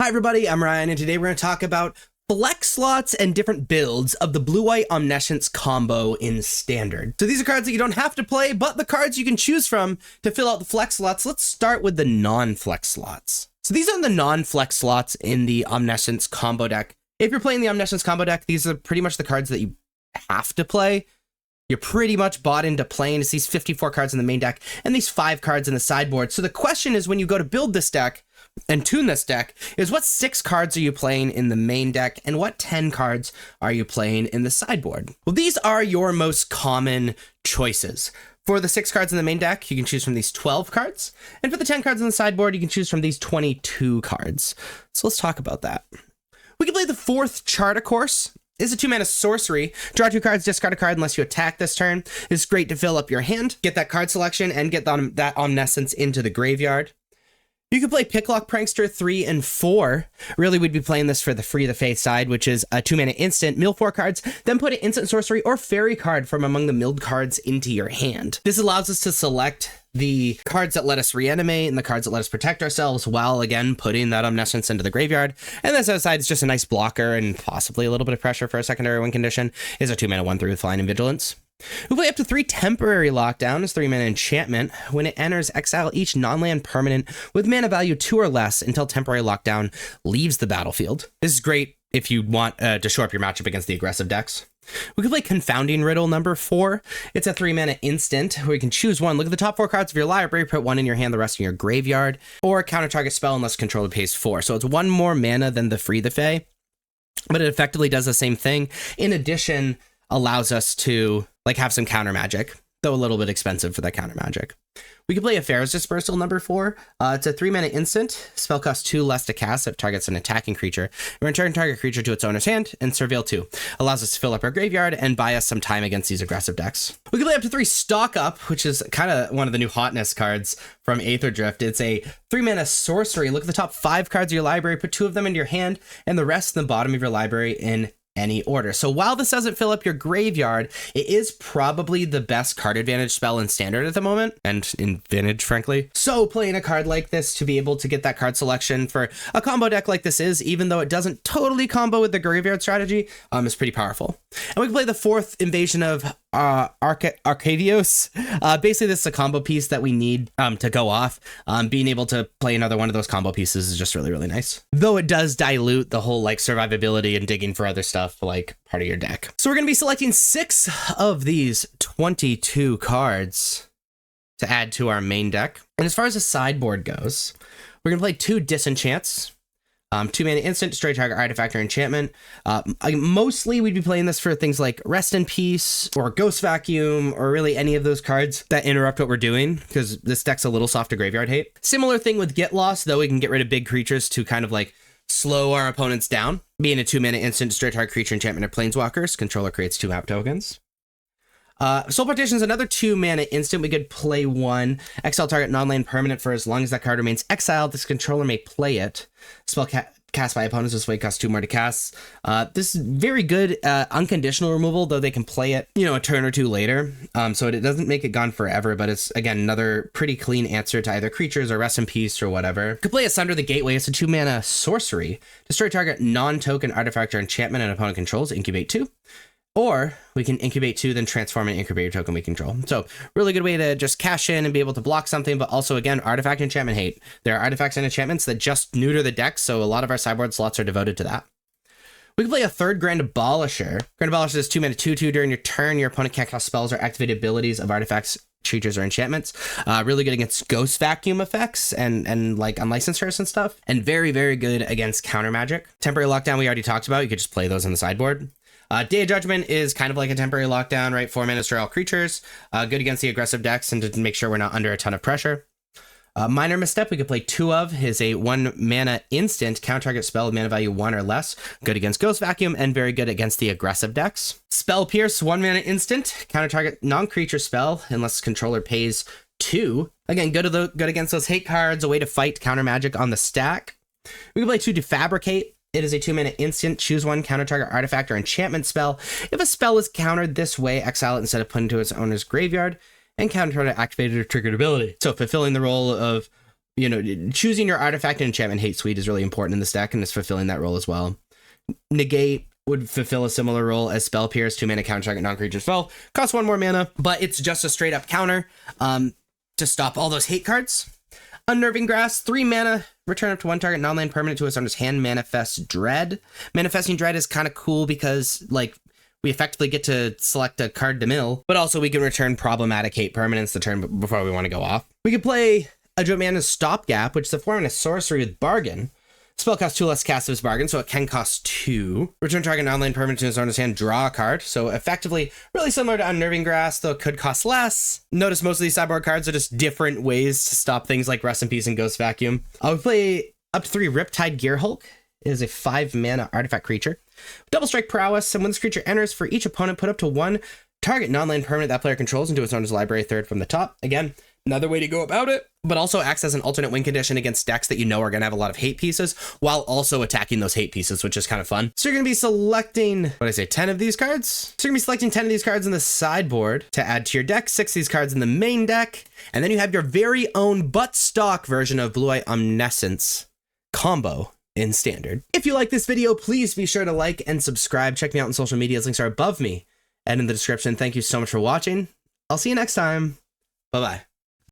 Hi everybody, I'm Ryan, and today we're going to talk about flex slots and different builds of the Blue-White Omniscience combo in Standard. So these are cards that you don't have to play, but the cards you can choose from to fill out the flex slots. Let's start with the non-flex slots. So these are the non-flex slots in the Omniscience combo deck. If you're playing the Omniscience combo deck, these are pretty much the cards that you have to play. You're pretty much bought into playing. It's these 54 cards in the main deck and these 5 cards in the sideboard. So the question is, when you go to build this deck and tune this deck, is what 6 cards are you playing in the main deck and what 10 cards are you playing in the sideboard? Well, these are your most common choices. For the 6 cards in the main deck, you can choose from these 12 cards. And for the 10 cards in the sideboard, you can choose from these 22 cards. So let's talk about that. We can play the 4th Charter Course. It's a 2-mana sorcery. Draw 2 cards, discard a card unless you attack this turn. It's great to fill up your hand, get that card selection, and get that Omniscience into the graveyard. You can play Picklock Prankster 3 and 4. Really, we'd be playing this for the Free the Faith side, which is a 2-mana instant. Mill 4 cards, then put an instant sorcery or fairy card from among the milled cards into your hand. This allows us to select the cards that let us reanimate and the cards that let us protect ourselves while, again, putting that Omniscience into the graveyard. And this aside is just a nice blocker and possibly a little bit of pressure for a secondary win condition. Is a 2-mana 1/3 with Flying and Vigilance. We play up to 3 Temporary Lockdown as 3-mana enchantment. When it enters, exile each non-land permanent with mana value 2 or less until Temporary Lockdown leaves the battlefield. This is great if you want to shore up your matchup against the aggressive decks. We can play Confounding Riddle number 4. It's a 3-mana instant where you can choose one. Look at the top 4 cards of your library, put 1 in your hand, the rest in your graveyard, or counter target spell unless controller pays 4. So it's 1 more mana than the Free the Fae, but it effectively does the same thing. In addition, allows us to have some counter magic, though a little bit expensive for that counter magic. We can play Affairs Dispersal number 4. It's a 3-mana instant. Spell costs 2 less to cast if it targets an attacking creature. Return target creature to its owner's hand and Surveil 2. Allows us to fill up our graveyard and buy us some time against these aggressive decks. We can play up to 3 Stock Up, which is kind of one of the new hotness cards from Aether Drift. It's a 3-mana sorcery. Look at the top 5 cards of your library, put 2 of them into your hand and the rest in the bottom of your library in any order. So while this doesn't fill up your graveyard, it is probably the best card advantage spell in Standard at the moment, and in Vintage, frankly. So playing a card like this to be able to get that card selection for a combo deck like this is, even though it doesn't totally combo with the graveyard strategy, is pretty powerful. And we can play the 4th Invasion of Arcavios. Basically, this is a combo piece that we need to go off. Being able to play another one of those combo pieces is just really, really nice. Though it does dilute the whole survivability and digging for other stuff part of your deck. So we're going to be selecting 6 of these 22 cards to add to our main deck. And as far as the sideboard goes, we're going to play 2 Disenchants. 2-mana instant, destroy target artifact or enchantment. Mostly we'd be playing this for things like Rest in Peace or Ghost Vacuum or really any of those cards that interrupt what we're doing, because this deck's a little soft to graveyard hate. Similar thing with Get Lost, though we can get rid of big creatures to kind of slow our opponents down. Being a 2-mana instant, destroy target creature, enchantment, or planeswalkers. Controller creates 2 map tokens. Soul Partition is another 2-mana instant. We could play 1, exile target non-land permanent for as long as that card remains exiled. This controller may play it. Spell cast by opponents this way costs 2 more to cast. This is very good unconditional removal, though they can play it, a turn or 2 later. So it doesn't make it gone forever, but it's, again, another pretty clean answer to either creatures or Rest in Peace or whatever. Could play Asunder the Gateway. It's a 2-mana sorcery. Destroy target non-token artifact or enchantment an opponent controls. Incubate 2. Or we can incubate 2, then transform an incubator token we control. So really good way to just cash in and be able to block something, but also, again, artifact enchantment hate. There are artifacts and enchantments that just neuter the deck, so a lot of our sideboard slots are devoted to that. We can play a 3rd Grand Abolisher. Grand Abolisher is 2-mana 2/2. During your turn, your opponent can't cast spells or activate abilities of artifacts, creatures, or enchantments. Really good against Ghost Vacuum effects and unlicensed hearse and stuff. And very, very good against counter magic. Temporary Lockdown we already talked about. You could just play those on the sideboard. Day of Judgment is kind of like a temporary lockdown, right? 4 mana destroy all creatures. Good against the aggressive decks and to make sure we're not under a ton of pressure. Minor Misstep we could play 2 of. Is a 1-mana instant counter target spell with mana value 1 or less. Good against Ghost Vacuum and very good against the aggressive decks. Spell Pierce, 1-mana instant counter target non-creature spell unless controller pays 2. Again, good against those hate cards. A way to fight counter magic on the stack. We can play 2 Defabricate. It is a 2-mana instant. Choose 1 counter target artifact or enchantment spell. If a spell is countered this way, exile it instead of putting it to its owner's graveyard, and counter target activated or triggered ability. So fulfilling the role of you know, choosing your artifact and enchantment hate suite is really important in this deck, and it's fulfilling that role as well. Negate would fulfill a similar role as Spell Pierce, 2 mana counter target non-creature spell. Costs 1 more mana, but it's just a straight up counter to stop all those hate cards. Unnerving Grasp, 3 mana, return up to 1 target non-land permanent to its owner's hand, Manifest Dread. Manifesting Dread is kind of cool because, like, we effectively get to select a card to mill, but also we can return problematic hate permanents the turn before we want to go off. We could play Adjo Mana's Stopgap, which is a 4-mana sorcery with Bargain. Spell costs 2 less cast of its Bargain, so it can cost 2. Return target non-land permanent to its owner's hand, draw a card. So effectively, really similar to Unnerving Grasp, though it could cost less. Notice most of these sideboard cards are just different ways to stop things like Rest in Peace and Ghost Vacuum. We play up to 3 Riptide Gearhulk. It is a 5-mana artifact creature. Double Strike Prowess, and when this creature enters, for each opponent, put up to 1 target non-land permanent that player controls into its owner's library, third from the top. Again, another way to go about it, but also acts as an alternate win condition against decks that you know are going to have a lot of hate pieces while also attacking those hate pieces, which is kind of fun. So you're going to be selecting, 10 of these cards? So you're going to be selecting 10 of these cards in the sideboard to add to your deck, 6 of these cards in the main deck, and then you have your very own but stock version of Blue-White Omniscience combo in Standard. If you like this video, please be sure to like and subscribe. Check me out on social media. Links are above me and in the description. Thank you so much for watching. I'll see you next time. Bye-bye.